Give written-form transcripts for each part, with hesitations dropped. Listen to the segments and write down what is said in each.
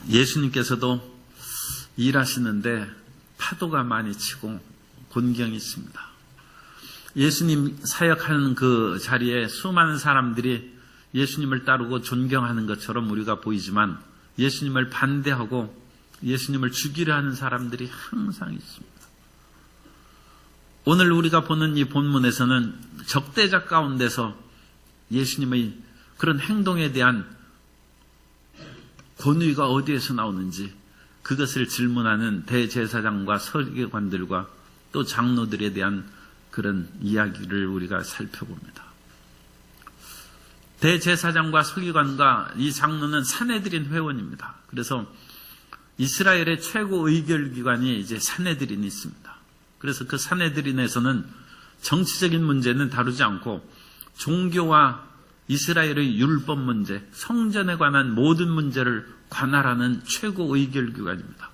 예수님께서도 일하시는데 파도가 많이 치고 곤경이 있습니다. 예수님 사역하는 그 자리에 수많은 사람들이 예수님을 따르고 존경하는 것처럼 우리가 보이지만 예수님을 반대하고 예수님을 죽이려 하는 사람들이 항상 있습니다. 오늘 우리가 보는 이 본문에서는 적대자 가운데서 예수님의 그런 행동에 대한 권위가 어디에서 나오는지 그것을 질문하는 대제사장과 서기관들과 또 장로들에 대한 그런 이야기를 우리가 살펴봅니다. 대제사장과 서기관과 이 장로는 산헤드린 회원입니다. 그래서 이스라엘의 최고 의결기관이 이제 산헤드린이 있습니다. 그래서 그 산헤드린에서는 정치적인 문제는 다루지 않고 종교와 이스라엘의 율법 문제, 성전에 관한 모든 문제를 관할하는 최고 의결기관입니다.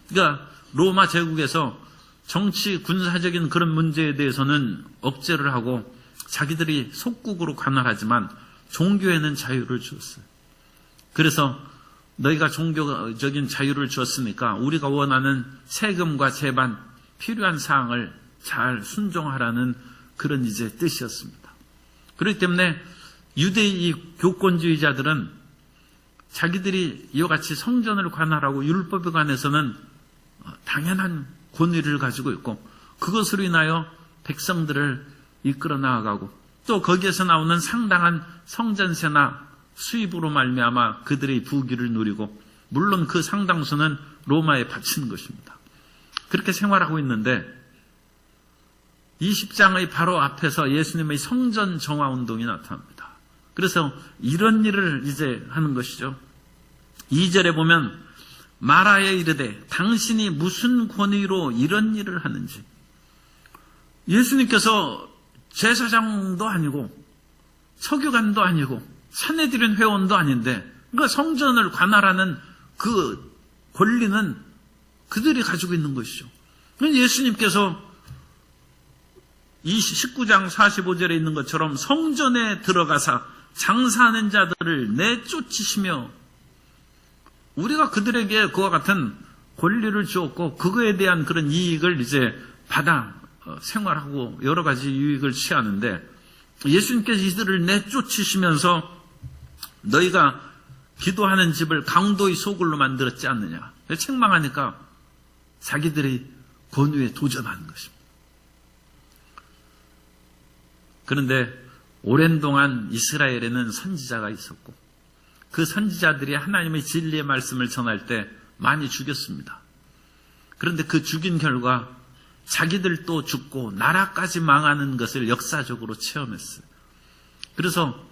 그러니까 로마 제국에서 정치, 군사적인 그런 문제에 대해서는 억제를 하고 자기들이 속국으로 관할하지만 종교에는 자유를 주었어요. 그래서 너희가 종교적인 자유를 주었으니까 우리가 원하는 세금과 제반, 필요한 사항을 잘 순종하라는 그런 이제 뜻이었습니다. 그렇기 때문에 유대의 교권주의자들은 자기들이 이와 같이 성전을 관할하고 율법에 관해서는 당연한 권위를 가지고 있고 그것으로 인하여 백성들을 이끌어 나아가고 또 거기에서 나오는 상당한 성전세나 수입으로 말미암아 그들의 부귀를 누리고 물론 그 상당수는 로마에 바치는 것입니다. 그렇게 생활하고 있는데 20장의 바로 앞에서 예수님의 성전 정화운동이 나타납니다. 그래서 이런 일을 이제 하는 것이죠. 2절에 보면 마라에 이르되 당신이 무슨 권위로 이런 일을 하는지. 예수님께서 제사장도 아니고 서기관도 아니고 산헤드린 회원도 아닌데 그러니까 성전을 관할하는 그 권리는 그들이 가지고 있는 것이죠. 예수님께서 19장 45절에 있는 것처럼 성전에 들어가사 장사하는 자들을 내쫓으시며 우리가 그들에게 그와 같은 권리를 주었고 그거에 대한 그런 이익을 이제 받아 생활하고 여러 가지 유익을 취하는데 예수님께서 이들을 내쫓으시면서 너희가 기도하는 집을 강도의 소굴로 만들었지 않느냐. 책망하니까 자기들의 권위에 도전하는 것입니다. 그런데 오랜 동안 이스라엘에는 선지자가 있었고 그 선지자들이 하나님의 진리의 말씀을 전할 때 많이 죽였습니다. 그런데 그 죽인 결과 자기들도 죽고 나라까지 망하는 것을 역사적으로 체험했어요. 그래서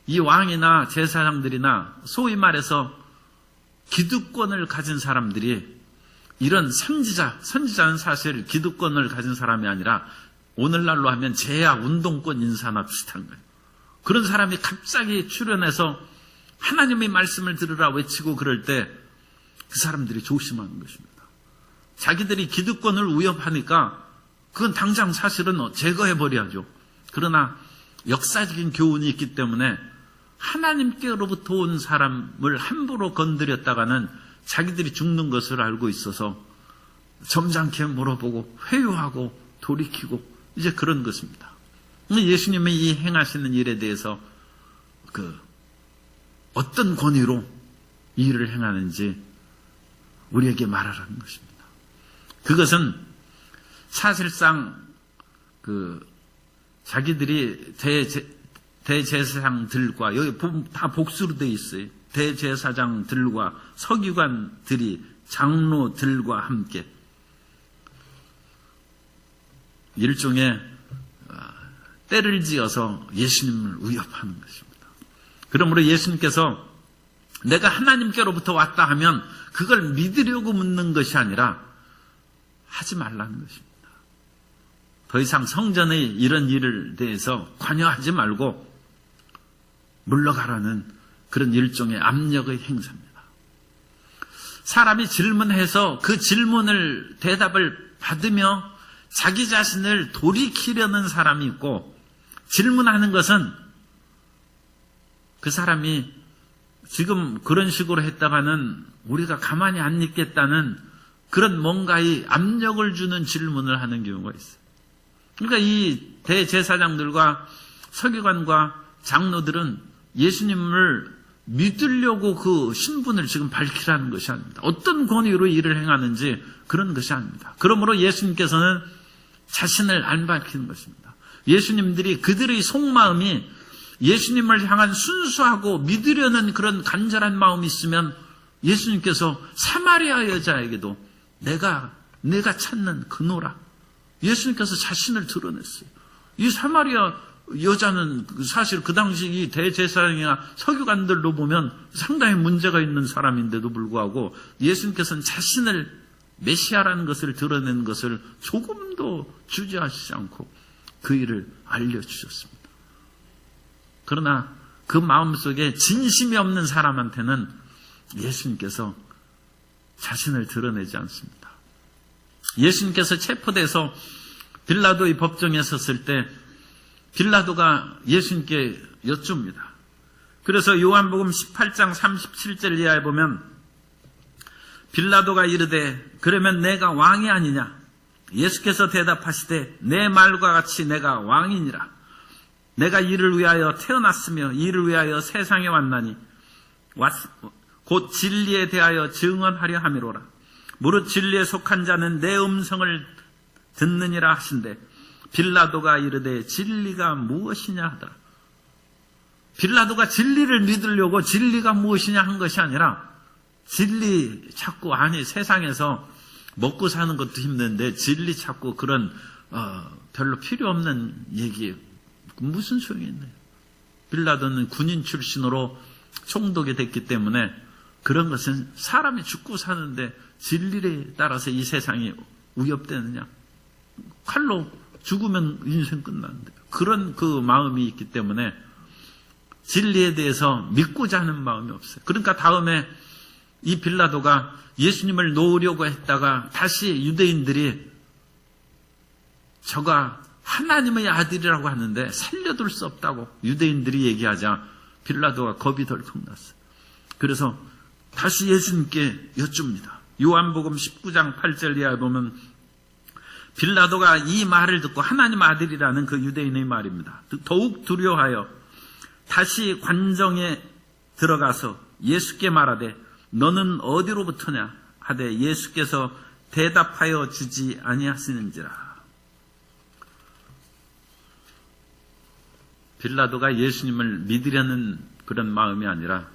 이 왕이나 제사장들이나 소위 말해서 기득권을 가진 사람들이 이런 선지자는 사실 기득권을 가진 사람이 아니라 오늘날로 하면 제야 운동권 인사나 비슷한 거예요. 그런 사람이 갑자기 출연해서 하나님의 말씀을 들으라 외치고 그럴 때 그 사람들이 조심하는 것입니다. 자기들이 기득권을 위협하니까 그건 당장 사실은 제거해버려야죠. 그러나 역사적인 교훈이 있기 때문에 하나님께로부터 온 사람을 함부로 건드렸다가는 자기들이 죽는 것을 알고 있어서 점잖게 물어보고 회유하고 돌이키고 이제 그런 것입니다. 예수님의 이 행하시는 일에 대해서 어떤 권위로 이 일을 행하는지 우리에게 말하라는 것입니다. 그것은 사실상 자기들이 대제사장들과 여기 다 복수로 되어 있어요. 대제사장들과 서기관들이 장로들과 함께 일종의 때를 지어서 예수님을 위협하는 것입니다. 그러므로 예수님께서 내가 하나님께로부터 왔다 하면 그걸 믿으려고 묻는 것이 아니라 하지 말라는 것입니다. 더 이상 성전의 이런 일을 대해서 관여하지 말고 물러가라는 그런 일종의 압력의 행사입니다. 사람이 질문해서 그 질문을 대답을 받으며 자기 자신을 돌이키려는 사람이 있고 질문하는 것은 그 사람이 지금 그런 식으로 했다가는 우리가 가만히 안 있겠다는 그런 뭔가의 압력을 주는 질문을 하는 경우가 있어요. 그러니까 이 대제사장들과 서기관과 장로들은 예수님을 믿으려고 그 신분을 지금 밝히라는 것이 아닙니다. 어떤 권위로 일을 행하는지 그런 것이 아닙니다. 그러므로 예수님께서는 자신을 안 밝히는 것입니다. 예수님들이 그들의 속마음이 예수님을 향한 순수하고 믿으려는 그런 간절한 마음이 있으면 예수님께서 사마리아 여자에게도 내가 찾는 그노라, 예수님께서 자신을 드러냈어요. 이 사마리아 여자는 사실 그 당시 이 대제사장이나 서기관들로 보면 상당히 문제가 있는 사람인데도 불구하고 예수님께서는 자신을 메시아라는 것을 드러낸 것을 조금도 주저하시지 않고 그 일을 알려주셨습니다. 그러나 그 마음속에 진심이 없는 사람한테는 예수님께서 자신을 드러내지 않습니다. 예수님께서 체포돼서 빌라도의 법정에 섰을 때 빌라도가 예수님께 여쭙니다. 그래서 요한복음 18장 37절 이하에 보면 빌라도가 이르되 그러면 내가 왕이 아니냐? 예수께서 대답하시되 내 말과 같이 내가 왕이니라. 내가 이를 위하여 태어났으며 이를 위하여 세상에 왔나니 곧 진리에 대하여 증언하려 함이로라. 무릇 진리에 속한 자는 내 음성을 듣느니라 하신대 빌라도가 이르되 진리가 무엇이냐 하더라. 빌라도가 진리를 믿으려고 진리가 무엇이냐 한 것이 아니라 진리 찾고, 아니 세상에서 먹고 사는 것도 힘든데 진리 찾고 그런 별로 필요 없는 얘기 무슨 소용이 있나요? 빌라도는 군인 출신으로 총독이 됐기 때문에 그런 것은 사람이 죽고 사는데 진리에 따라서 이 세상이 위협되느냐? 칼로 죽으면 인생 끝나는데 그런 그 마음이 있기 때문에 진리에 대해서 믿고자 하는 마음이 없어요. 그러니까 다음에 이 빌라도가 예수님을 놓으려고 했다가 다시 유대인들이 저가 하나님의 아들이라고 하는데 살려둘 수 없다고 유대인들이 얘기하자 빌라도가 겁이 덜컥 났어요. 그래서 다시 예수님께 여쭙니다. 요한복음 19장 8절 이하에 보면 빌라도가 이 말을 듣고 하나님 아들이라는 그 유대인의 말입니다. 더욱 두려워하여 다시 관정에 들어가서 예수께 말하되 너는 어디로부터냐 하되 예수께서 대답하여 주지 아니하시는지라. 빌라도가 예수님을 믿으려는 그런 마음이 아니라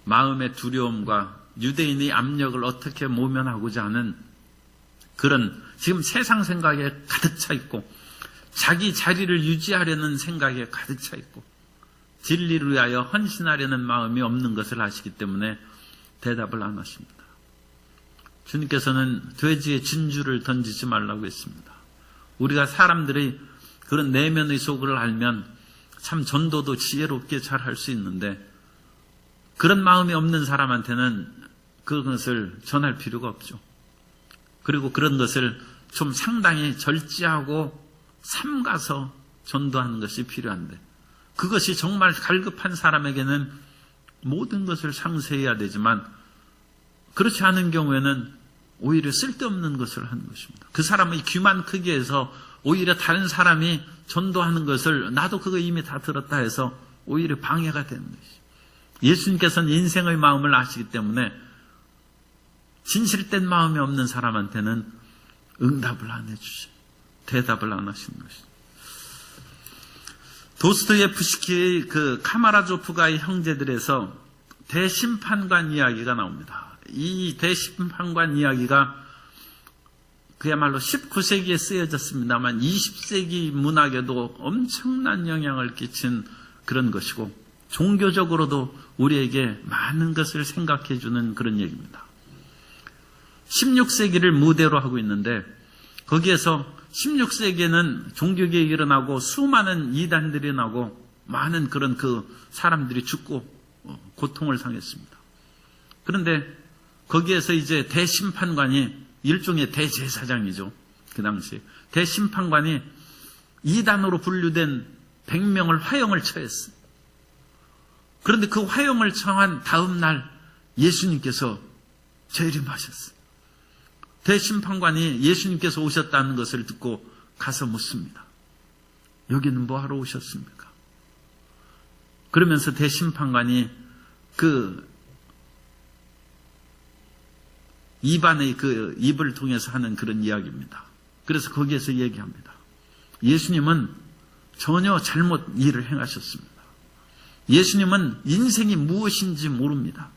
마음의 두려움과 유대인의 압력을 어떻게 모면하고자 하는 그런 지금 세상 생각에 가득 차 있고 자기 자리를 유지하려는 생각에 가득 차 있고 진리를 위하여 헌신하려는 마음이 없는 것을 아시기 때문에 대답을 안 하십니다. 주님께서는 돼지의 진주를 던지지 말라고 했습니다. 우리가 사람들의 그런 내면의 속을 알면 참 전도도 지혜롭게 잘 할 수 있는데 그런 마음이 없는 사람한테는 그것을 전할 필요가 없죠. 그리고 그런 것을 좀 상당히 절제하고 삼가서 전도하는 것이 필요한데 그것이 정말 갈급한 사람에게는 모든 것을 상세해야 되지만 그렇지 않은 경우에는 오히려 쓸데없는 것을 하는 것입니다. 그 사람의 귀만 크게 해서 오히려 다른 사람이 전도하는 것을 나도 그거 이미 다 들었다 해서 오히려 방해가 되는 것이죠. 예수님께서는 인생의 마음을 아시기 때문에 진실된 마음이 없는 사람한테는 응답을 안 해주시고 대답을 안 하시는 것이죠. 도스토예프스키의 그 카마라조프가의 형제들에서 대심판관 이야기가 나옵니다. 이 대심판관 이야기가 그야말로 19세기에 쓰여졌습니다만 20세기 문학에도 엄청난 영향을 끼친 그런 것이고 종교적으로도 우리에게 많은 것을 생각해 주는 그런 얘기입니다. 16세기를 무대로 하고 있는데 거기에서 16세기에는 종교개혁이 일어나고 수많은 이단들이 나고 많은 그런 그 사람들이 죽고 고통을 당했습니다. 그런데 거기에서 이제 대심판관이 일종의 대제사장이죠. 그 당시 대심판관이 이단으로 분류된 100명을 화형을 처했어요. 그런데 그 화형을 청한 다음 날 예수님께서 재림하셨어요. 대심판관이 예수님께서 오셨다는 것을 듣고 가서 묻습니다. 여기는 뭐하러 오셨습니까? 그러면서 대심판관이 그 입안의 그 입을 통해서 하는 그런 이야기입니다. 그래서 거기에서 얘기합니다. 예수님은 전혀 잘못 일을 행하셨습니다. 예수님은 인생이 무엇인지 모릅니다.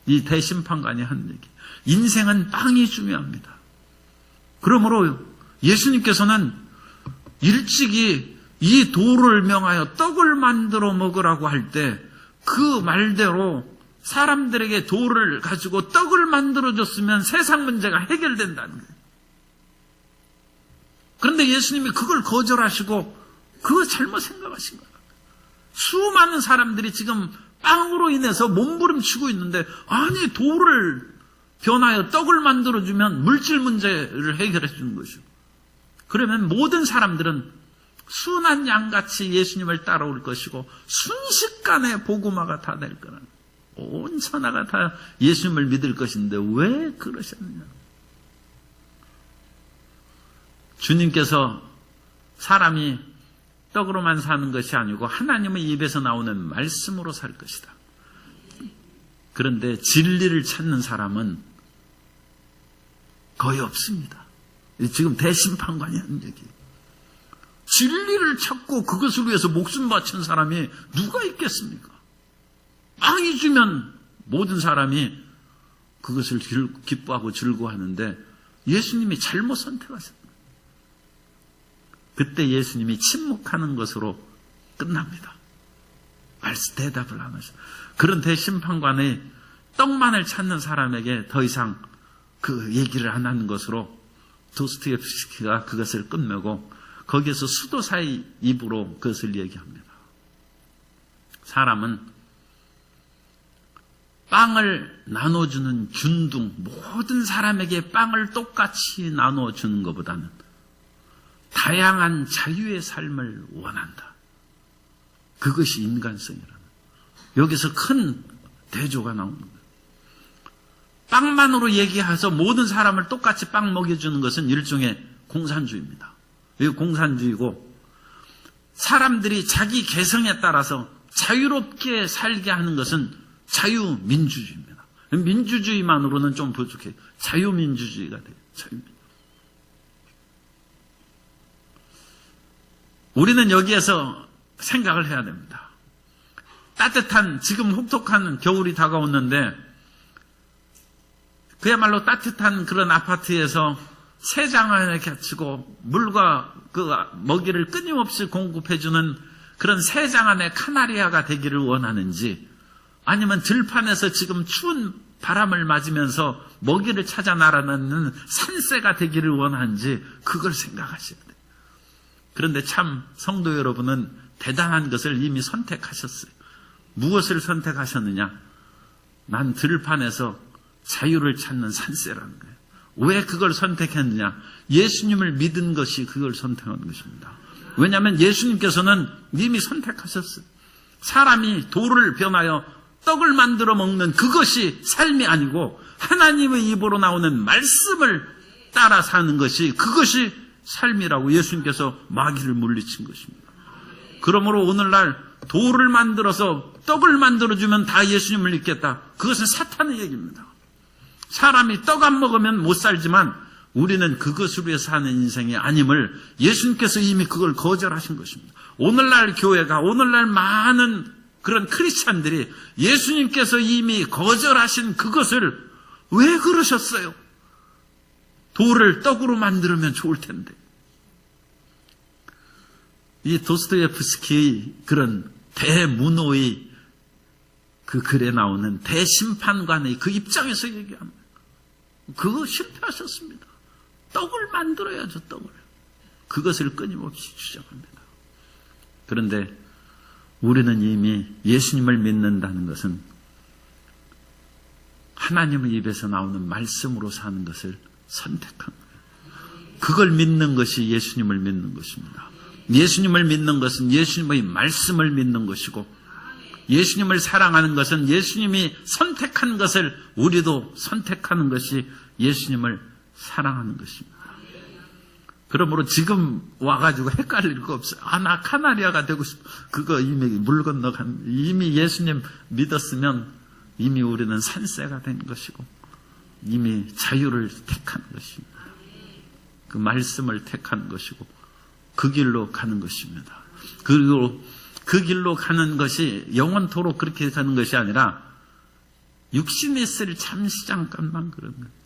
이 대심판관이 하는 얘기. 인생은 빵이 중요합니다. 그러므로 예수님께서는 일찍이 이 돌을 명하여 떡을 만들어 먹으라고 할 때 그 말대로 사람들에게 돌을 가지고 떡을 만들어줬으면 세상 문제가 해결된다는 거예요. 그런데 예수님이 그걸 거절하시고 그거 잘못 생각하신 거예요. 수많은 사람들이 지금 빵으로 인해서 몸부림치고 있는데 아니 돌을 변하여 떡을 만들어주면 물질 문제를 해결해 주는 것이고 그러면 모든 사람들은 순한 양같이 예수님을 따라올 것이고 순식간에 복음화가 다 될 거라는 온 천하가 다 예수님을 믿을 것인데 왜 그러셨느냐. 주님께서 사람이 떡으로만 사는 것이 아니고 하나님의 입에서 나오는 말씀으로 살 것이다. 그런데 진리를 찾는 사람은 거의 없습니다. 지금 대심판관이 하는 얘기예요. 진리를 찾고 그것을 위해서 목숨 바친 사람이 누가 있겠습니까? 빵이 주면 모든 사람이 그것을 기뻐하고 즐거워하는데 예수님이 잘못 선택하셨다. 그때 예수님이 침묵하는 것으로 끝납니다. 대답을 안 하셔. 그런 대심판관의 떡만을 찾는 사람에게 더 이상 그 얘기를 안 하는 것으로 도스토옙스키가 그것을 끝내고 거기에서 수도사의 입으로 그것을 얘기합니다. 사람은 빵을 나눠주는 균등, 모든 사람에게 빵을 똑같이 나눠주는 것보다는 다양한 자유의 삶을 원한다. 그것이 인간성이라는. 여기서 큰 대조가 나오는 거예요. 빵만으로 얘기해서 모든 사람을 똑같이 빵 먹여주는 것은 일종의 공산주의입니다. 이거 공산주의고 사람들이 자기 개성에 따라서 자유롭게 살게 하는 것은 자유민주주의입니다. 민주주의만으로는 좀 부족해요. 자유민주주의가 돼요. 자유민주주의. 우리는 여기에서 생각을 해야 됩니다. 따뜻한 지금 혹독한 겨울이 다가오는데 그야말로 따뜻한 그런 아파트에서 새장을 겹치고 물과 그 먹이를 끊임없이 공급해주는 그런 새장 안에 카나리아가 되기를 원하는지 아니면 들판에서 지금 추운 바람을 맞으면서 먹이를 찾아 날아다니는 산새가 되기를 원하는지 그걸 생각하셔야 돼요. 그런데 참 성도 여러분은 대단한 것을 이미 선택하셨어요. 무엇을 선택하셨느냐? 난 들판에서 자유를 찾는 산새라는 거예요. 왜 그걸 선택했느냐? 예수님을 믿은 것이 그걸 선택한 것입니다. 왜냐하면 예수님께서는 이미 선택하셨어요. 사람이 돌을 변하여 떡을 만들어 먹는 그것이 삶이 아니고 하나님의 입으로 나오는 말씀을 따라 사는 것이 그것이 삶이라고 예수님께서 마귀를 물리친 것입니다. 그러므로 오늘날 돌을 만들어서 떡을 만들어주면 다 예수님을 믿겠다. 그것은 사탄의 얘기입니다. 사람이 떡 안 먹으면 못 살지만 우리는 그것으로 위해서 사는 인생이 아님을 예수님께서 이미 그걸 거절하신 것입니다. 오늘날 교회가 오늘날 많은 그런 크리스찬들이 예수님께서 이미 거절하신 그것을 왜 그러셨어요? 돌을 떡으로 만들면 좋을 텐데. 이 도스토옙스키의 그런 대문호의 그 글에 나오는 대심판관의 그 입장에서 얘기합니다. 그거 실패하셨습니다. 떡을 만들어야죠, 떡을. 그것을 끊임없이 주장합니다. 그런데 우리는 이미 예수님을 믿는다는 것은 하나님의 입에서 나오는 말씀으로 사는 것을 선택한 거예요. 그걸 믿는 것이 예수님을 믿는 것입니다. 예수님을 믿는 것은 예수님의 말씀을 믿는 것이고 예수님을 사랑하는 것은 예수님이 선택한 것을 우리도 선택하는 것이 예수님을 사랑하는 것입니다. 그러므로 지금 와가지고 헷갈릴 거 없어요. 나 카나리아가 되고 싶어. 그거 이미 물 건너간, 이미 예수님 믿었으면 이미 우리는 산새가 된 것이고, 이미 자유를 택한 것입니다. 그 말씀을 택한 것이고, 그 길로 가는 것입니다. 그리고 그 길로 가는 것이 영원토록 그렇게 가는 것이 아니라, 육신이 있을 잠시 잠깐만 그런 거예요.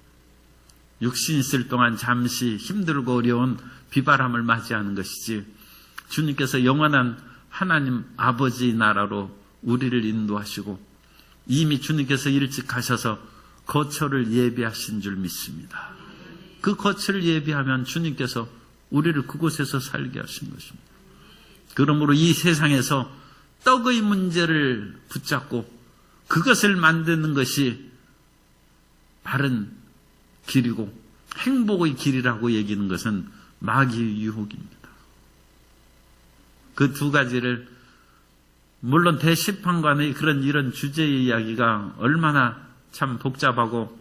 육신이 있을 동안 잠시 힘들고 어려운 비바람을 맞이하는 것이지, 주님께서 영원한 하나님 아버지 나라로 우리를 인도하시고 이미 주님께서 일찍 가셔서 거처를 예비하신 줄 믿습니다. 그 거처를 예비하면 주님께서 우리를 그곳에서 살게 하신 것입니다. 그러므로 이 세상에서 떡의 문제를 붙잡고 그것을 만드는 것이 바른 길이고 행복의 길이라고 얘기하는 것은 마귀의 유혹입니다. 그 두 가지를, 물론 대심판관의 이런 주제의 이야기가 얼마나 참 복잡하고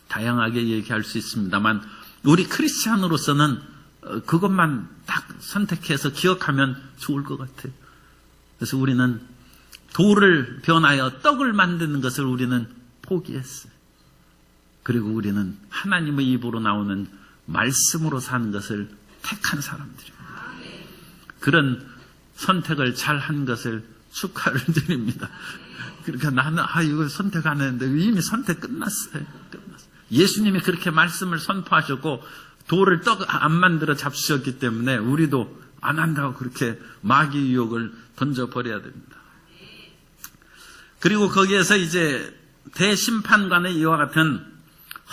다양하게 얘기할 수 있습니다만, 우리 크리스찬으로서는 그것만 딱 선택해서 기억하면 좋을 것 같아요. 그래서 우리는 돌을 변하여 떡을 만드는 것을 우리는 포기했어요. 그리고 우리는 하나님의 입으로 나오는 말씀으로 사는 것을 택한 사람들입니다. 그런 선택을 잘 한 것을 축하를 드립니다. 그러니까 나는 이거 선택 안 했는데 이미 선택 끝났어요. 예수님이 그렇게 말씀을 선포하셨고 돌을 떡 안 만들어 잡수셨기 때문에 우리도 안 한다고 그렇게 마귀 유혹을 던져버려야 됩니다. 그리고 거기에서 이제 대심판관의 이와 같은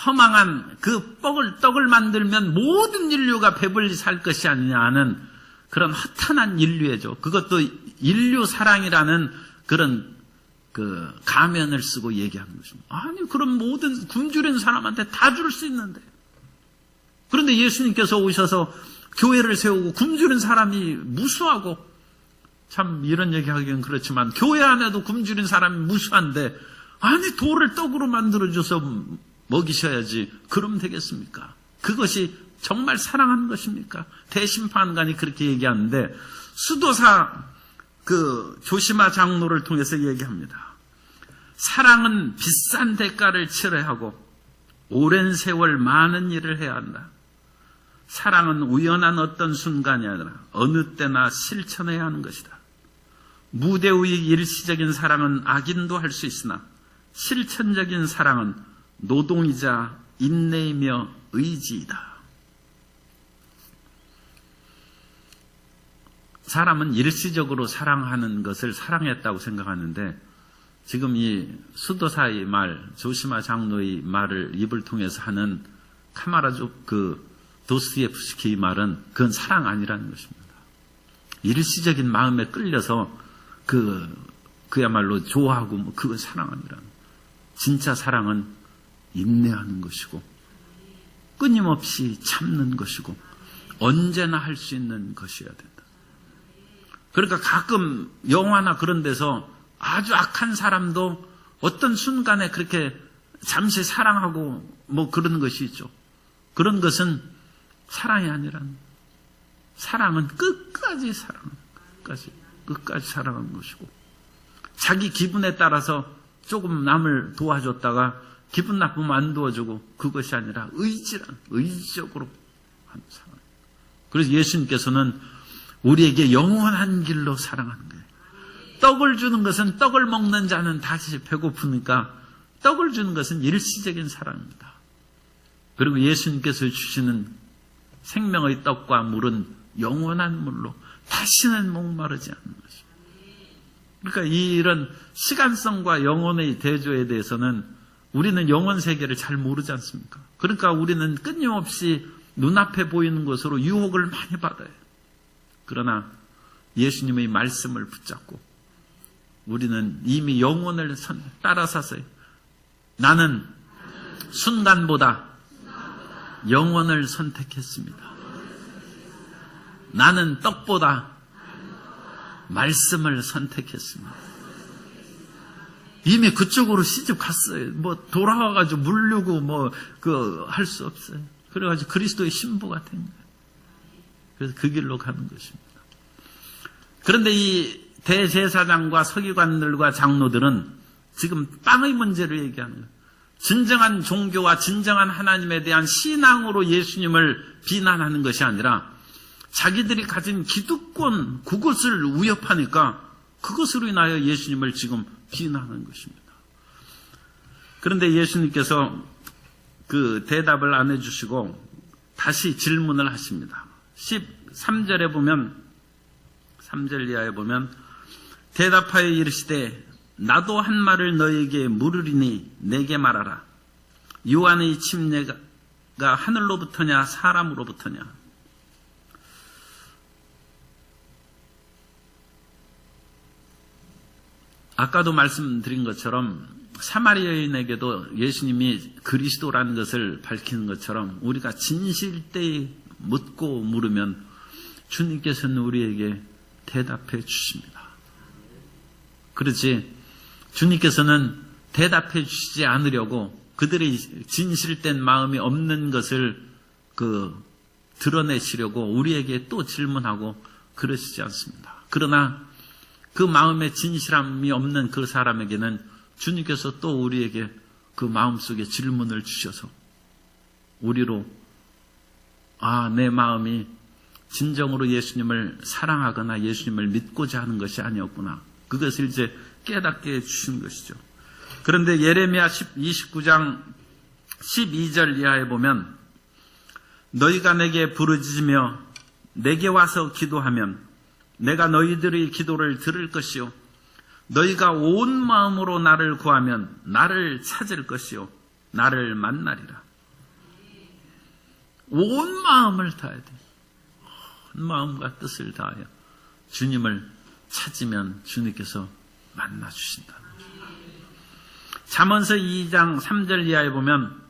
허망한 그 떡을 만들면 모든 인류가 배불리 살 것이 아니냐 하는 그런 허탄한 인류애죠. 그것도 인류 사랑이라는 그런 그 가면을 쓰고 얘기하는 것입니다. 아니, 그럼 모든 굶주린 사람한테 다 줄 수 있는데. 그런데 예수님께서 오셔서 교회를 세우고 굶주린 사람이 무수하고, 참 이런 얘기하기는 그렇지만 교회 안에도 굶주린 사람이 무수한데, 아니 돌을 떡으로 만들어줘서 먹이셔야지 그럼 되겠습니까? 그것이 정말 사랑하는 것입니까? 대심판관이 그렇게 얘기하는데, 수도사 조시마 장로를 통해서 얘기합니다. 사랑은 비싼 대가를 치러야 하고 오랜 세월 많은 일을 해야 한다. 사랑은 우연한 어떤 순간이 아니라 어느 때나 실천해야 하는 것이다. 무대의 일시적인 사랑은 악인도 할 수 있으나 실천적인 사랑은 노동이자 인내이며 의지이다. 사람은 일시적으로 사랑하는 것을 사랑했다고 생각하는데, 지금 이 수도사의 말, 조시마 장로의 말을 입을 통해서 하는 카마라족 도스토옙스키의 말은 그건 사랑 아니라는 것입니다. 일시적인 마음에 끌려서 그야말로 좋아하고 그건 사랑 아니라는. 진짜 사랑은 인내하는 것이고 끊임없이 참는 것이고 언제나 할 수 있는 것이어야 된다. 그러니까 가끔 영화나 그런 데서 아주 악한 사람도 어떤 순간에 그렇게 잠시 사랑하고 그런 것이 있죠. 그런 것은 사랑이 아니라는. 사랑은 끝까지 사랑하는 것이고, 자기 기분에 따라서 조금 남을 도와줬다가 기분 나쁘면 안 도와주고, 그것이 아니라 의지적으로 하는 사랑. 그래서 예수님께서는 우리에게 영원한 길로 사랑하는 거예요. 떡을 주는 것은, 떡을 먹는 자는 다시 배고프니까 떡을 주는 것은 일시적인 사랑입니다. 그리고 예수님께서 주시는 생명의 떡과 물은 영원한 물로 다시는 목마르지 않는 것입니다. 그러니까 이런 시간성과 영혼의 대조에 대해서는 우리는 영혼 세계를 잘 모르지 않습니까? 그러니까 우리는 끊임없이 눈앞에 보이는 것으로 유혹을 많이 받아요. 그러나 예수님의 말씀을 붙잡고 우리는 이미 영혼을 따라서서 나는 순간보다 영혼을 선택했습니다. 나는 떡보다 말씀을 선택했습니다. 이미 그쪽으로 시집 갔어요. 돌아와가지고 물르고 할 수 없어요. 그래가지고 그리스도의 신부가 된 거예요. 그래서 그 길로 가는 것입니다. 그런데 이 대제사장과 서기관들과 장로들은 지금 땅의 문제를 얘기하는 거예요. 진정한 종교와 진정한 하나님에 대한 신앙으로 예수님을 비난하는 것이 아니라 자기들이 가진 기득권, 그것을 위협하니까 그것으로 인하여 예수님을 지금 비난하는 것입니다. 그런데 예수님께서 그 대답을 안 해주시고 다시 질문을 하십니다. 13절에 보면, 3절 이하에 보면, 대답하여 이르시되 나도 한 말을 너에게 물으리니 내게 말하라. 요한의 침례가 하늘로부터냐 사람으로부터냐. 아까도 말씀드린 것처럼 사마리아 여인에게도 예수님이 그리스도라는 것을 밝히는 것처럼 우리가 진실되이 묻고 물으면 주님께서는 우리에게 대답해 주십니다. 그렇지 주님께서는 대답해 주시지 않으려고 그들의 진실된 마음이 없는 것을 드러내시려고 우리에게 또 질문하고 그러시지 않습니다. 그러나 그 마음에 진실함이 없는 그 사람에게는 주님께서 또 우리에게 그 마음속에 질문을 주셔서 우리로 내 마음이 진정으로 예수님을 사랑하거나 예수님을 믿고자 하는 것이 아니었구나. 그것을 이제 깨닫게 해주신 것이죠. 그런데 예레미야 29장 12절 이하에 보면 너희가 내게 부르짖으며 내게 와서 기도하면 내가 너희들의 기도를 들을 것이요 너희가 온 마음으로 나를 구하면 나를 찾을 것이요 나를 만나리라. 온 마음을 다해야 돼. 온 마음과 뜻을 다하여 주님을 찾으면 주님께서 만나 주신다. 잠언서 2장 3절 이하에 보면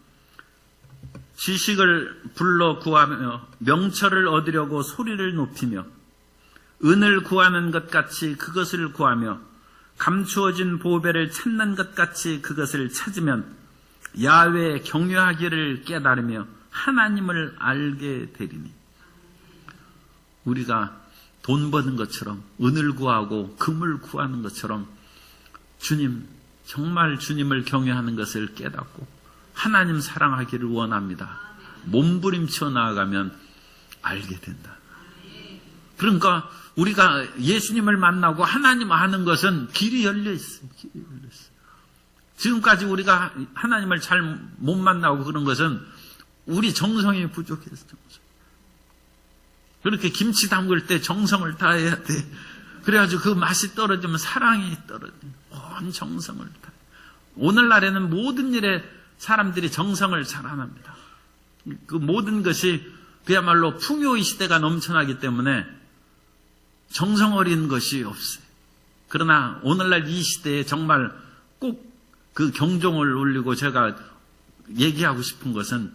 지식을 불러 구하며 명철을 얻으려고 소리를 높이며 은을 구하는 것 같이 그것을 구하며 감추어진 보배를 찾는 것 같이 그것을 찾으면 야훼 경외하기를 깨달으며 하나님을 알게 되리니. 우리가 돈 버는 것처럼 은을 구하고 금을 구하는 것처럼 주님, 정말 주님을 경외하는 것을 깨닫고 하나님 사랑하기를 원합니다. 몸부림쳐 나아가면 알게 된다. 그러니까 우리가 예수님을 만나고 하나님 아는 것은 길이 열려 있어요. 길이 열려 있어요. 지금까지 우리가 하나님을 잘 못 만나고 그런 것은 우리 정성이 부족해서. 그렇게 김치 담글 때 정성을 다해야 돼. 그래가지고 그 맛이 떨어지면 사랑이 떨어져. 온 정성을 다해. 오늘날에는 모든 일에 사람들이 정성을 잘 안 합니다. 그 모든 것이 그야말로 풍요의 시대가 넘쳐나기 때문에 정성 어린 것이 없어요. 그러나 오늘날 이 시대에 정말 꼭 그 경종을 울리고 제가 얘기하고 싶은 것은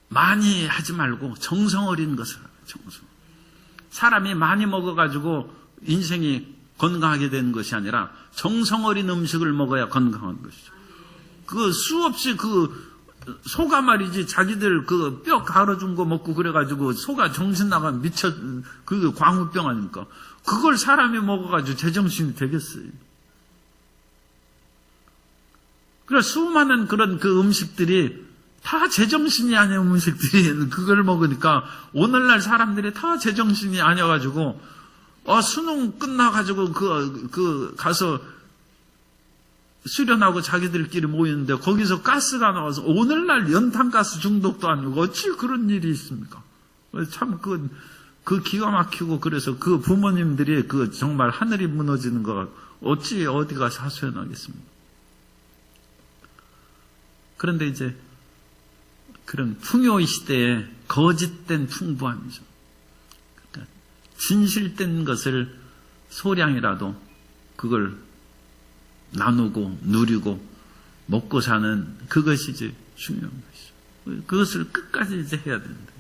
많이 하지 말고 정성 어린 것을 하라. 정성. 사람이 많이 먹어가지고 인생이 건강하게 되는 것이 아니라 정성 어린 음식을 먹어야 건강한 것이죠. 그 수없이 소가 말이지 자기들 그 뼈 갈아준 거 먹고 그래가지고 소가 정신 나가 미쳐 그 광우병 아닙니까? 그걸 사람이 먹어가지고 제정신이 되겠어요. 그래 수많은 그런 그 음식들이 다 제정신이 아닌 음식들이 그걸 먹으니까 오늘날 사람들이 다 제정신이 아니어가지고 수능 끝나가지고 가서 수련하고 자기들끼리 모이는데 거기서 가스가 나와서 오늘날 연탄가스 중독도 아니고 어찌 그런 일이 있습니까? 참 그 기가 막히고 그래서 그 부모님들이 정말 하늘이 무너지는 거 어찌 어디가 사소연하겠습니까? 그런데 이제 그런 풍요의 시대에 거짓된 풍부함이죠. 그러니까 진실된 것을 소량이라도 그걸 나누고 누리고 먹고 사는 그것이 이제 중요한 것이죠. 그것을 끝까지 이제 해야 된다.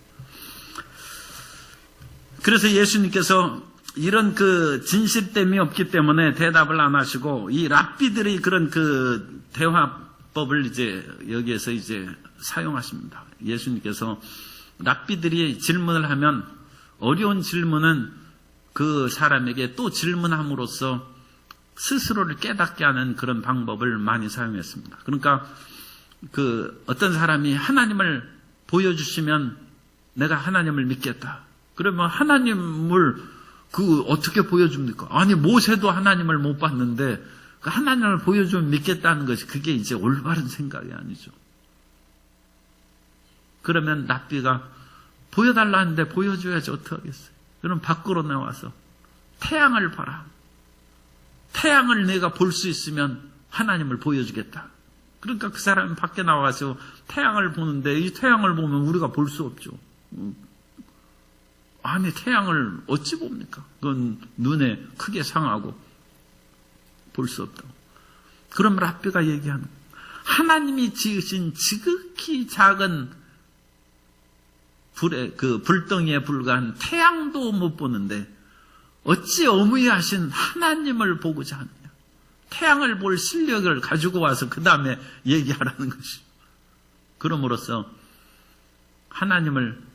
그래서 예수님께서 이런 그 진실됨이 없기 때문에 대답을 안 하시고 이 랍비들이 그런 그 대화법을 이제 여기에서 이제 사용하십니다. 예수님께서 랍비들이 질문을 하면 어려운 질문은 그 사람에게 또 질문함으로써 스스로를 깨닫게 하는 그런 방법을 많이 사용했습니다. 그러니까 그 어떤 사람이 하나님을 보여주시면 내가 하나님을 믿겠다. 그러면 하나님을 그 어떻게 보여줍니까? 아니 모세도 하나님을 못 봤는데 그 하나님을 보여주면 믿겠다는 것이 그게 이제 올바른 생각이 아니죠. 그러면 랍비가 보여달라 하는데 보여줘야지 어떡하겠어요. 그럼 밖으로 나와서 태양을 봐라. 태양을 내가 볼 수 있으면 하나님을 보여주겠다. 그러니까 그 사람이 밖에 나와서 태양을 보는데 이 태양을 보면 우리가 볼 수 없죠. 아니 태양을 어찌 봅니까? 그건 눈에 크게 상하고 볼 수 없다고. 그럼 랍비가 얘기하는 하나님이 지으신 지극히 작은 그 불덩이에 불과한 태양도 못 보는데 어찌 어무이하신 하나님을 보고자 하느냐. 태양을 볼 실력을 가지고 와서 그 다음에 얘기하라는 것이. 그럼으로써 하나님을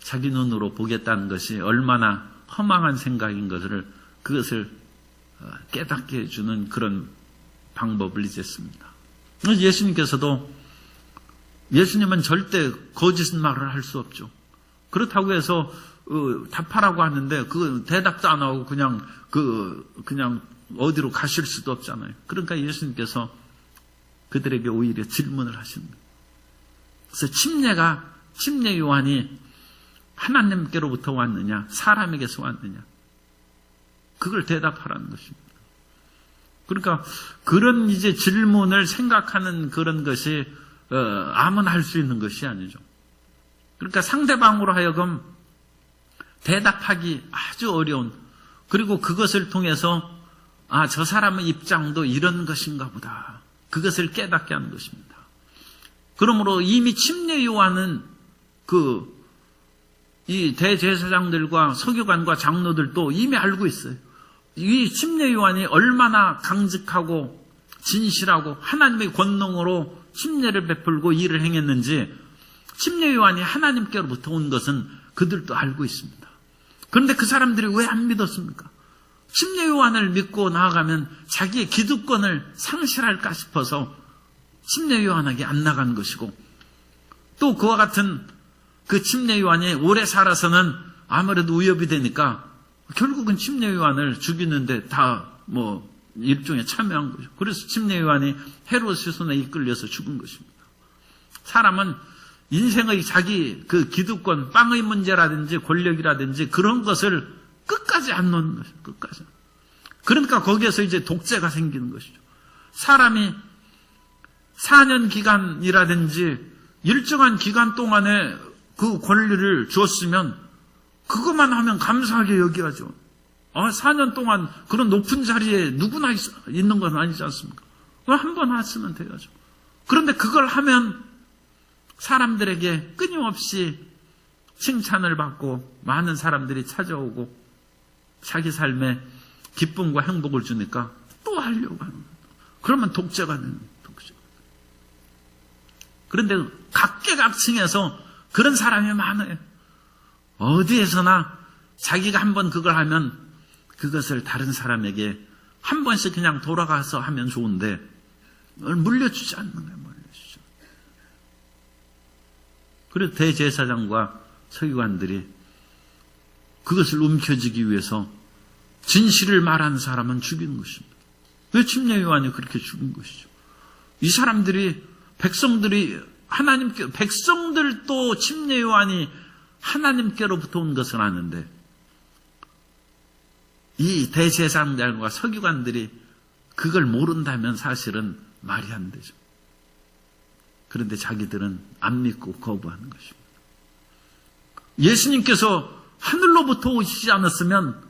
자기 눈으로 보겠다는 것이 얼마나 허망한 생각인 것을 그것을 깨닫게 해주는 그런 방법을 이제 씁니다. 예수님은 절대 거짓말을 할 수 없죠. 그렇다고 해서 답하라고 하는데 그 대답도 안 하고 그냥 어디로 가실 수도 없잖아요. 그러니까 예수님께서 그들에게 오히려 질문을 하십니다. 그래서 침례 요한이 하나님께로부터 왔느냐, 사람에게서 왔느냐, 그걸 대답하라는 것입니다. 그러니까 그런 이제 질문을 생각하는 그런 것이 아무나 할 수 있는 것이 아니죠. 그러니까 상대방으로 하여금 대답하기 아주 어려운, 그리고 그것을 통해서 저 사람의 입장도 이런 것인가 보다, 그것을 깨닫게 하는 것입니다. 그러므로 이미 침례 요한은 이 대제사장들과 서기관과 장로들도 이미 알고 있어요. 이 침례 요한이 얼마나 강직하고 진실하고 하나님의 권능으로 침례를 베풀고 일을 행했는지, 침례 요한이 하나님께로부터 온 것은 그들도 알고 있습니다. 그런데 그 사람들이 왜 안 믿었습니까? 침례 요한을 믿고 나아가면 자기의 기득권을 상실할까 싶어서 침례 요한에게 안 나간 것이고, 또 그와 같은 그 침례 요한이 오래 살아서는 아무래도 위협이 되니까 결국은 침례 요한을 죽이는데 다 일종의 참여한 거죠. 그래서 침례 요한이 헤롯 스손에 이끌려서 죽은 것입니다. 사람은 인생의 자기 그 기득권, 빵의 문제라든지 권력이라든지 그런 것을 끝까지 안 놓는 것이죠. 끝까지. 그러니까 거기에서 이제 독재가 생기는 것이죠. 사람이 4년 기간이라든지 일정한 기간 동안에 그 권리를 주었으면 그것만 하면 감사하게 여겨야죠. 4년 동안 그런 높은 자리에 누구나 있는 건 아니지 않습니까? 그걸 한 번 하시면 돼야죠. 그런데 그걸 하면 사람들에게 끊임없이 칭찬을 받고 많은 사람들이 찾아오고 자기 삶에 기쁨과 행복을 주니까 또 하려고 하는 거예요. 그러면 독재가 되는 거예요. 독재. 그런데 각계각층에서 그런 사람이 많아요. 어디에서나 자기가 한번 그걸 하면 그것을 다른 사람에게 한 번씩 그냥 돌아가서 하면 좋은데 물려주지 않는 거예요. 물려주죠. 그래서 대제사장과 서기관들이 그것을 움켜쥐기 위해서 진실을 말하는 사람은 죽이는 것입니다. 왜 침례 요한이 그렇게 죽은 것이죠? 이 사람들이 백성들도 침례 요한이 하나님께로부터 온 것을 아는데 이 대제사장들과 서기관들이 그걸 모른다면 사실은 말이 안 되죠. 그런데 자기들은 안 믿고 거부하는 것입니다. 예수님께서 하늘로부터 오시지 않았으면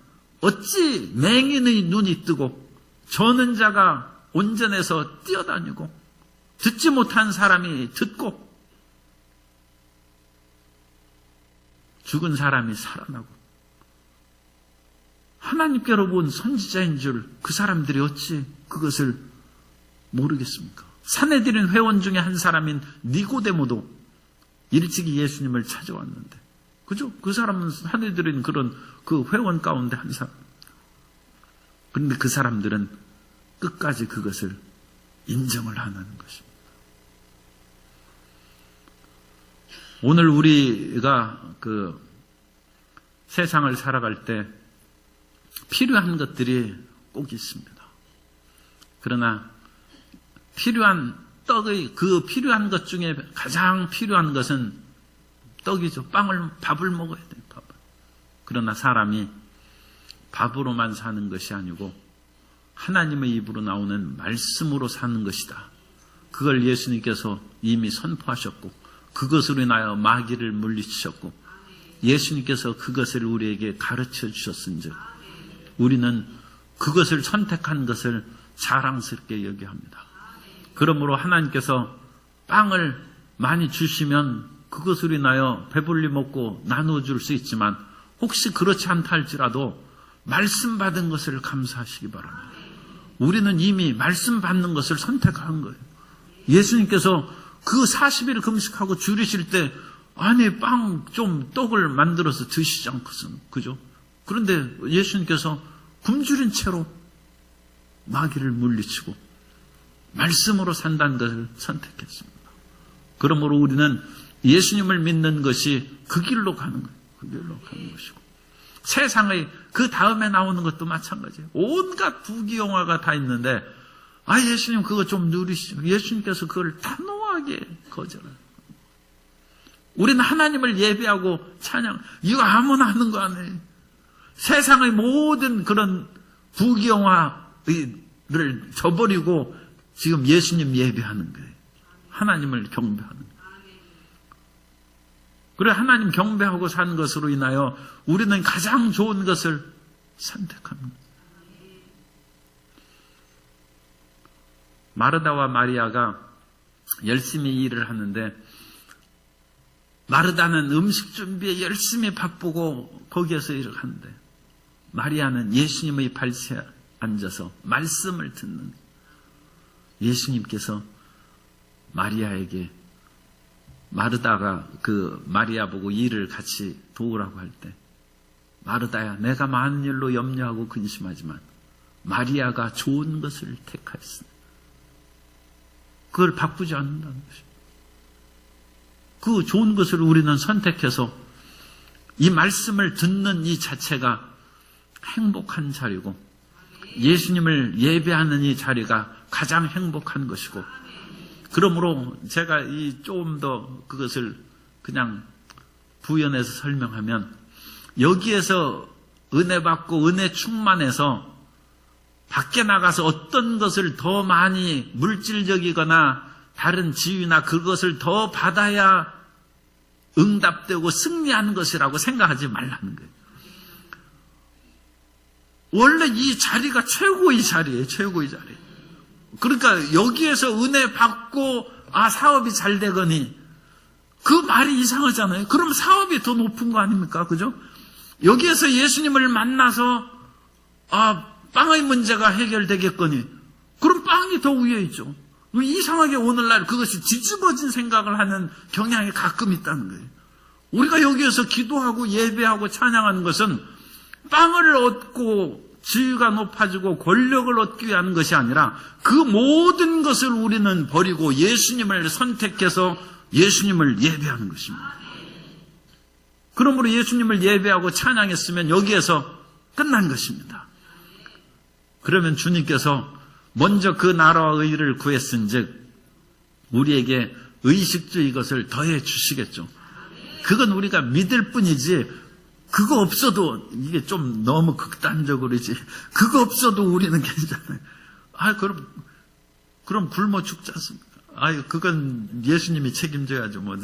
어찌 맹인의 눈이 뜨고 저는 자가 온전해서 뛰어다니고 듣지 못한 사람이 듣고 죽은 사람이 살아나고 하나님께로 온 선지자인 줄 그 사람들이 어찌 그것을 모르겠습니까? 산헤드린 회원 중에 한 사람인 니고데모도 일찍이 예수님을 찾아왔는데, 그죠? 그 사람은 산헤드린 그런 그 회원 가운데 한 사람. 그런데 그 사람들은 끝까지 그것을 인정을 안 하는 것입니다. 오늘 우리가 그 세상을 살아갈 때 필요한 것들이 꼭 있습니다. 그러나 필요한 떡의 그 필요한 것 중에 가장 필요한 것은 떡이죠. 밥을 먹어야 돼요. 밥을. 그러나 사람이 밥으로만 사는 것이 아니고 하나님의 입으로 나오는 말씀으로 사는 것이다. 그걸 예수님께서 이미 선포하셨고 그것으로 인하여 마귀를 물리치셨고 예수님께서 그것을 우리에게 가르쳐 주셨은즉 우리는 그것을 선택한 것을 자랑스럽게 여겨야 합니다. 그러므로 하나님께서 빵을 많이 주시면 그것으로 인하여 배불리 먹고 나누어줄 수 있지만 혹시 그렇지 않다 할지라도 말씀 받은 것을 감사하시기 바랍니다. 우리는 이미 말씀 받는 것을 선택한 거예요. 예수님께서 그 40일 금식하고 줄이실 때 아니 빵 좀 떡을 만들어서 드시지 않겠어요. 그죠? 그런데 예수님께서 굶주린 채로 마귀를 물리치고 말씀으로 산다는 것을 선택했습니다. 그러므로 우리는 예수님을 믿는 것이 그 길로 가는 거예요. 그 길로 가는 것이고 세상의 그 다음에 나오는 것도 마찬가지예요. 온갖 부귀영화가 다 있는데 예수님 그거 좀 누리시죠. 예수님께서 그걸 단호하게 거절해요. 우리는 하나님을 예배하고 찬양, 이거 아무나 하는 거 아니에요. 세상의 모든 그런 부귀영화를 저버리고 지금 예수님 예배하는 거예요. 하나님을 경배하는 거예요. 그래 하나님 경배하고 사는 것으로 인하여 우리는 가장 좋은 것을 선택합니다. 마르다와 마리아가 열심히 일을 하는데 마르다는 음식 준비에 열심히 바쁘고 거기에서 일을 하는데 마리아는 예수님의 발치에 앉아서 말씀을 듣는 예수님께서 마리아에게 마르다가 그 마리아 보고 일을 같이 도우라고 할 때 마르다야 내가 많은 일로 염려하고 근심하지만 마리아가 좋은 것을 택하였으니 그걸 바꾸지 않는다는 것입니다. 그 좋은 것을 우리는 선택해서 이 말씀을 듣는 이 자체가 행복한 자리고 예수님을 예배하는 이 자리가 가장 행복한 것이고 그러므로 제가 이 조금 더 그것을 그냥 부연해서 설명하면 여기에서 은혜 받고 은혜 충만해서 밖에 나가서 어떤 것을 더 많이 물질적이거나 다른 지위나 그것을 더 받아야 응답되고 승리하는 것이라고 생각하지 말라는 거예요. 원래 이 자리가 최고의 자리예요. 최고의 자리. 그러니까 여기에서 은혜 받고 사업이 잘 되거니 그 말이 이상하잖아요. 그럼 사업이 더 높은 거 아닙니까? 그죠? 여기에서 예수님을 만나서 빵의 문제가 해결되겠거니 그럼 빵이 더 위에 있죠. 이상하게 오늘날 그것이 뒤집어진 생각을 하는 경향이 가끔 있다는 거예요. 우리가 여기에서 기도하고 예배하고 찬양하는 것은 빵을 얻고 지위가 높아지고 권력을 얻기 위한 것이 아니라 그 모든 것을 우리는 버리고 예수님을 선택해서 예수님을 예배하는 것입니다. 그러므로 예수님을 예배하고 찬양했으면 여기에서 끝난 것입니다. 그러면 주님께서 먼저 그 나라와 의를 구했은즉 우리에게 의식주의 것을 더해 주시겠죠. 그건 우리가 믿을 뿐이지 그거 없어도 이게 좀 너무 극단적으로지 그거 없어도 우리는 괜찮아요. 그럼 굶어 죽지 않습니까? 그건 예수님이 책임져야죠. 뭐.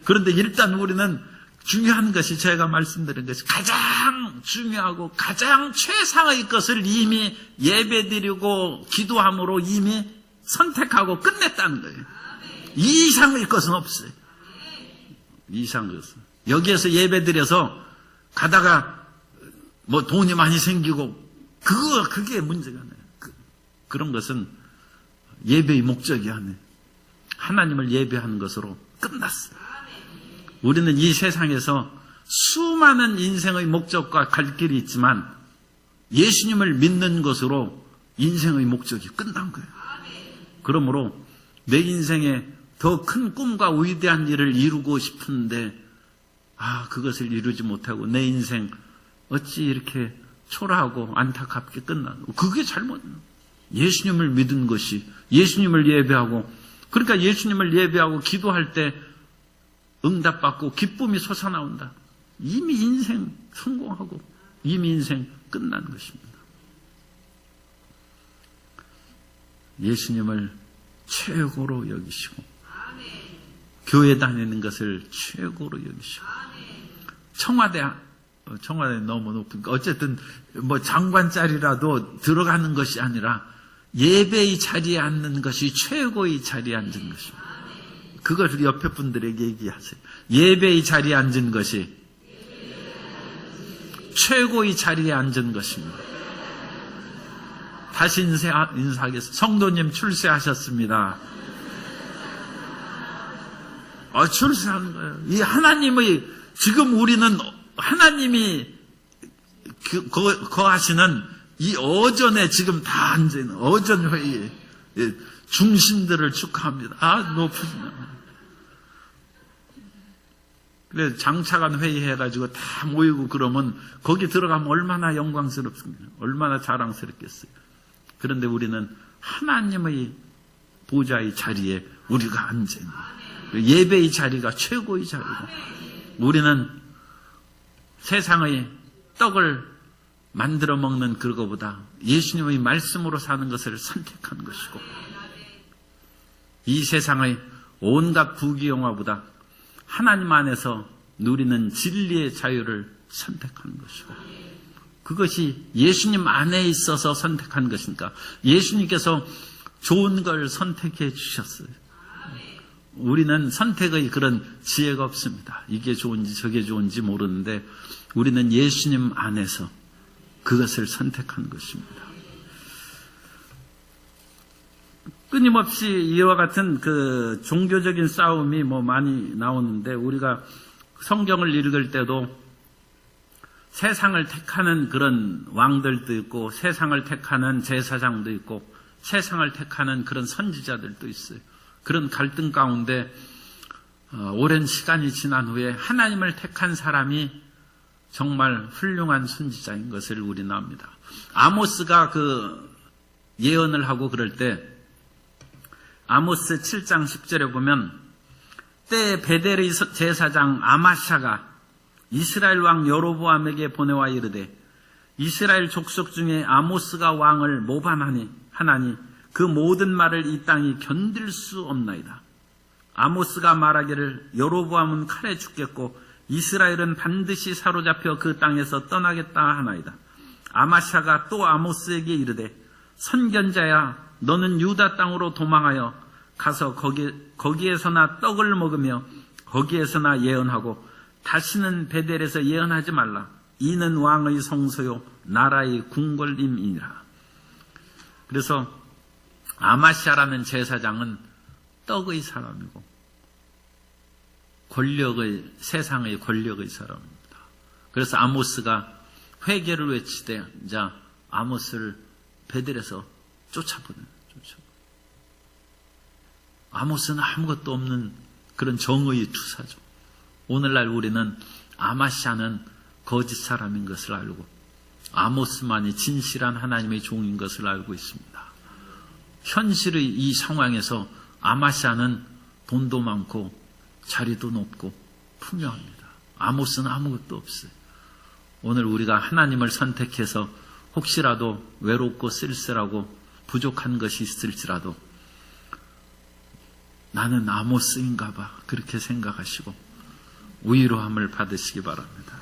그런데 일단 우리는 중요한 것이 제가 말씀드린 것이 가장 중요하고 가장 최상의 것을 이미 예배드리고 기도함으로 이미 선택하고 끝냈다는 거예요. 이 이상의 것은 없어요. 이 이상의 것은. 여기에서 예배드려서 가다가 뭐 돈이 많이 생기고 그게 문제가 아니에요. 그런 것은 예배의 목적이 아니에요. 하나님을 예배하는 것으로 끝났어요. 우리는 이 세상에서 수많은 인생의 목적과 갈 길이 있지만 예수님을 믿는 것으로 인생의 목적이 끝난 거예요. 그러므로 내 인생에 더 큰 꿈과 위대한 일을 이루고 싶은데 그것을 이루지 못하고 내 인생 어찌 이렇게 초라하고 안타깝게 끝나고 그게 잘못이에요. 예수님을 믿은 것이 예수님을 예배하고 그러니까 예수님을 예배하고 기도할 때 응답받고 기쁨이 솟아나온다. 이미 인생 성공하고 이미 인생 끝난 것입니다. 예수님을 최고로 여기시고 교회 다니는 것을 최고로 여기시고 청와대 너무 높으니까 어쨌든 뭐 장관 자리라도 들어가는 것이 아니라 예배의 자리에 앉는 것이 최고의 자리에 앉은 것입니다. 그걸 옆에 분들에게 얘기하세요. 예배의 자리에 앉은 것이 최고의 자리에 앉은 것입니다. 다시 인사하겠습니다. 성도님 출세하셨습니다. 출세하는 거예요. 이 하나님의 지금 우리는 하나님이 거하시는 이 어전에 지금 다 앉아있는 어전 회의에 중심들을 축하합니다. 높으시네. 그래 장차관 회의해가지고 다 모이고 그러면 거기 들어가면 얼마나 영광스럽습니까? 얼마나 자랑스럽겠어요. 그런데 우리는 하나님의 보좌의 자리에 우리가 앉아있는 예배의 자리가 최고의 자리고 우리는 세상의 떡을 만들어 먹는 그거보다 예수님의 말씀으로 사는 것을 선택한 것이고 이 세상의 온갖 부귀영화보다 하나님 안에서 누리는 진리의 자유를 선택한 것이고 그것이 예수님 안에 있어서 선택한 것이니까 예수님께서 좋은 걸 선택해 주셨어요. 우리는 선택의 그런 지혜가 없습니다. 이게 좋은지 저게 좋은지 모르는데 우리는 예수님 안에서 그것을 선택한 것입니다. 끊임없이 이와 같은 그 종교적인 싸움이 많이 나오는데 우리가 성경을 읽을 때도 세상을 택하는 그런 왕들도 있고 세상을 택하는 제사장도 있고 세상을 택하는 그런 선지자들도 있어요. 그런 갈등 가운데 오랜 시간이 지난 후에 하나님을 택한 사람이 정말 훌륭한 선지자인 것을 우리는 압니다. 아모스가 그 예언을 하고 그럴 때 아모스 7장 10절에 보면 때에 베델의 제사장 아마샤가 이스라엘 왕 여로보암에게 보내와 이르되 이스라엘 족속 중에 아모스가 왕을 모반하니 그 모든 말을 이 땅이 견딜 수 없나이다. 아모스가 말하기를 여로보암은 칼에 죽겠고 이스라엘은 반드시 사로잡혀 그 땅에서 떠나겠다 하나이다. 아마샤가 또 아모스에게 이르되 선견자야 너는 유다 땅으로 도망하여 가서 거기에서나 떡을 먹으며 거기에서나 예언하고 다시는 베델에서 예언하지 말라. 이는 왕의 성소요 나라의 궁궐임이니라. 그래서 아마샤라는 제사장은 떡의 사람이고 세상의 권력의 사람입니다. 그래서 아모스가 회개를 외치되 이제 아모스를 베델에서 쫓아보는. 아모스는 아무것도 없는 그런 정의의 투사죠. 오늘날 우리는 아마샤는 거짓 사람인 것을 알고 아모스만이 진실한 하나님의 종인 것을 알고 있습니다. 현실의 이 상황에서 아마샤는 돈도 많고 자리도 높고 풍요합니다. 아모스는 아무것도 없어요. 오늘 우리가 하나님을 선택해서 혹시라도 외롭고 쓸쓸하고 부족한 것이 있을지라도 나는 아모스인가 봐 그렇게 생각하시고 위로함을 받으시기 바랍니다.